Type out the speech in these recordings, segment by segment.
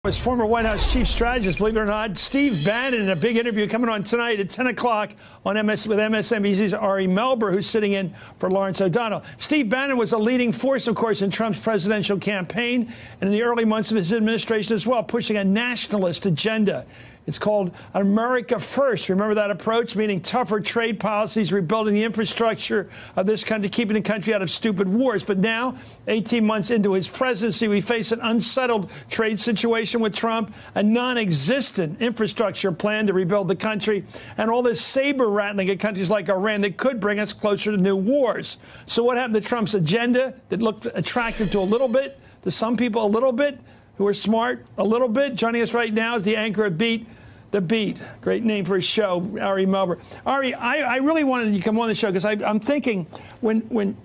Was former White House chief strategist, believe it or not, Steve Bannon, in a big interview coming on tonight at 10 o'clock on with MSNBC's Ari Melber, who's sitting in for Lawrence O'Donnell. Steve Bannon was a leading force, of course, in Trump's presidential campaign and in the early months of his administration as well, pushing a nationalist agenda. It's called America First. Remember that approach, meaning tougher trade policies, rebuilding the infrastructure of this country, keeping the country out of stupid wars. But now, 18 months into his presidency, we face an unsettled trade situation with Trump, a non-existent infrastructure plan to rebuild the country, and all this saber rattling at countries like Iran that could bring us closer to new wars. So what happened to Trump's agenda that looked attractive to a little bit, to some people a little bit, who are smart a little bit? Joining us right now is the anchor of The Beat. Great name for his show, Ari Melber. Ari, I really wanted you to come on the show because I'm thinking when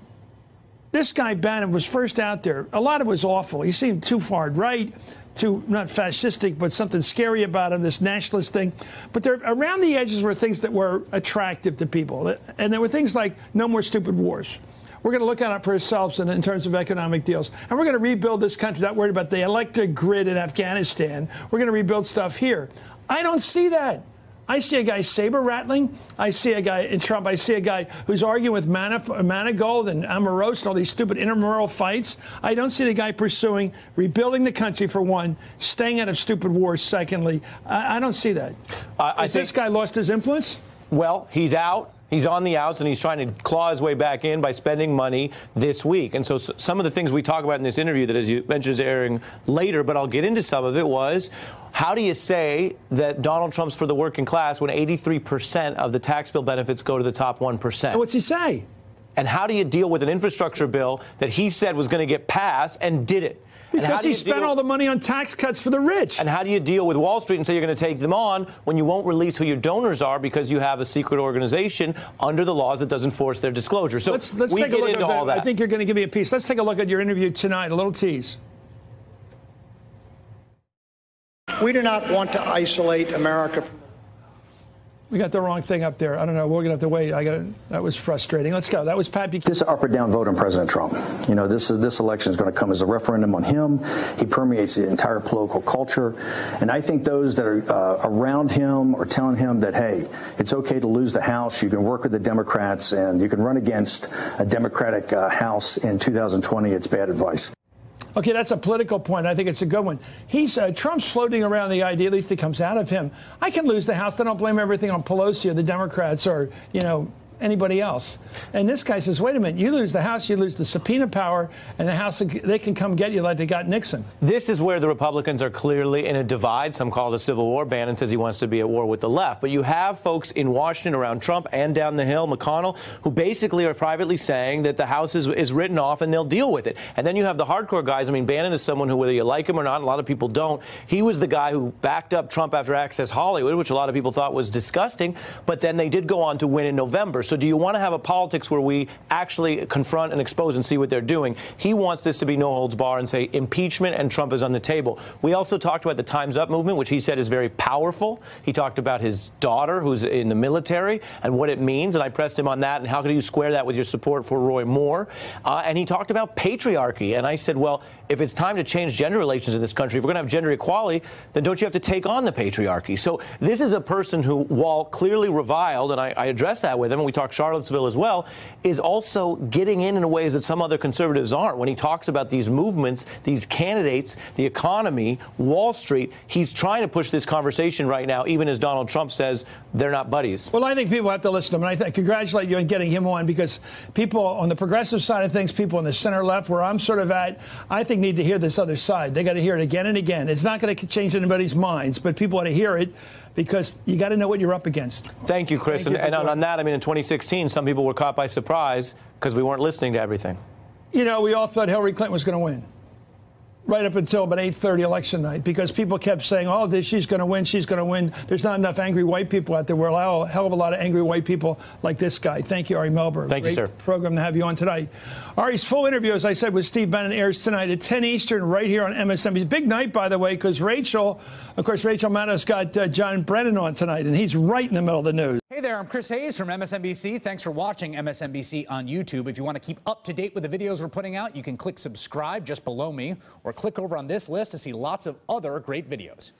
this guy Bannon was first out there, a lot of it was awful. He seemed too far right, too not fascistic, but something scary about him, this nationalist thing. But there, around the edges were things that were attractive to people. And there were things like no more stupid wars. We're going to look at it for ourselves in terms of economic deals. And we're going to rebuild this country, not worried about the electric grid in Afghanistan. We're going to rebuild stuff here. I don't see that. I see a guy saber rattling. I see a guy in Trump. I see a guy who's arguing with Manigault and Amorose and all these stupid intramural fights. I don't see the guy pursuing rebuilding the country, for one, staying out of stupid wars, secondly. I don't see that. Has this guy lost his influence? Well, he's out. He's on the outs, and he's trying to claw his way back in by spending money this week. And so some of the things we talk about in this interview that, as you mentioned, is airing later, but I'll get into some of it, was how do you say that Donald Trump's for the working class when 83% of the tax bill benefits go to the top 1%? And what's he say? And how do you deal with an infrastructure bill that he said was going to get passed and did it? Because he spent all the money on tax cuts for the rich. And how do you deal with Wall Street and say you're going to take them on when you won't release who your donors are because you have a secret organization under the laws that doesn't force their disclosure? So let's take a look at all that. I think you're going to give me a piece. Let's take a look at your interview tonight, a little tease. We do not want to isolate America. We got the wrong thing up there. I don't know. We're going to have to wait. That was frustrating. Let's go. That was Pat Buchanan. This is an up or down vote on President Trump. You know, this election is going to come as a referendum on him. He permeates the entire political culture. And I think those that are around him are telling him that, hey, it's okay to lose the House. You can work with the Democrats and you can run against a Democratic House in 2020. It's bad advice. Okay, that's a political point. I think it's a good one. Trump's floating around the idea, at least it comes out of him, I can lose the House. Then I'll blame everything on Pelosi or the Democrats or, anybody else. And this guy says, wait a minute, you lose the House, you lose the subpoena power, and the House, they can come get you like they got Nixon. This is where the Republicans are clearly in a divide. Some call it a civil war. Bannon says he wants to be at war with the left. But you have folks in Washington around Trump and down the hill, McConnell, who basically are privately saying that the House is written off and they'll deal with it. And then you have the hardcore guys. I mean, Bannon is someone who, whether you like him or not, a lot of people don't. He was the guy who backed up Trump after Access Hollywood, which a lot of people thought was disgusting. But then they did go on to win in November. So do you want to have a politics where we actually confront and expose and see what they're doing? He wants this to be no holds bar and say impeachment and Trump is on the table. We also talked about the Time's Up movement, which he said is very powerful. He talked about his daughter who's in the military and what it means. And I pressed him on that. And how could you square that with your support for Roy Moore? And he talked about patriarchy. And I said, well, if it's time to change gender relations in this country, if we're going to have gender equality, then don't you have to take on the patriarchy? So this is a person who, while clearly reviled, and I addressed that with him, and we talked Charlottesville as well, is also getting in ways that some other conservatives aren't. When he talks about these movements, these candidates, the economy, Wall Street, he's trying to push this conversation right now, even as Donald Trump says they're not buddies. Well, I think people have to listen to him, and I congratulate you on getting him on, because people on the progressive side of things, people on the center left, where I'm sort of at, I think need to hear this other side. They got to hear it again and again. It's not going to change anybody's minds, but people ought to hear it, because you got to know what you're up against. Thank you, Chris. And on that, I mean, in 2016, some people were caught by surprise because we weren't listening to everything. We all thought Hillary Clinton was going to win right up until about 8:30 election night, because people kept saying, oh, she's going to win, she's going to win. There's not enough angry white people out there. We're a hell of a lot of angry white people like this guy. Thank you, Ari Melber. Thank you, sir. Great program to have you on tonight. Ari's full interview, as I said, with Steve Bannon airs tonight at 10 Eastern right here on MSNBC. Big night, by the way, because Rachel Maddow's got John Brennan on tonight, and he's right in the middle of the news. Hey there, I'm Chris Hayes from MSNBC. Thanks for watching MSNBC on YouTube. If you want to keep up to date with the videos we're putting out, you can click subscribe just below me or click over on this list to see lots of other great videos.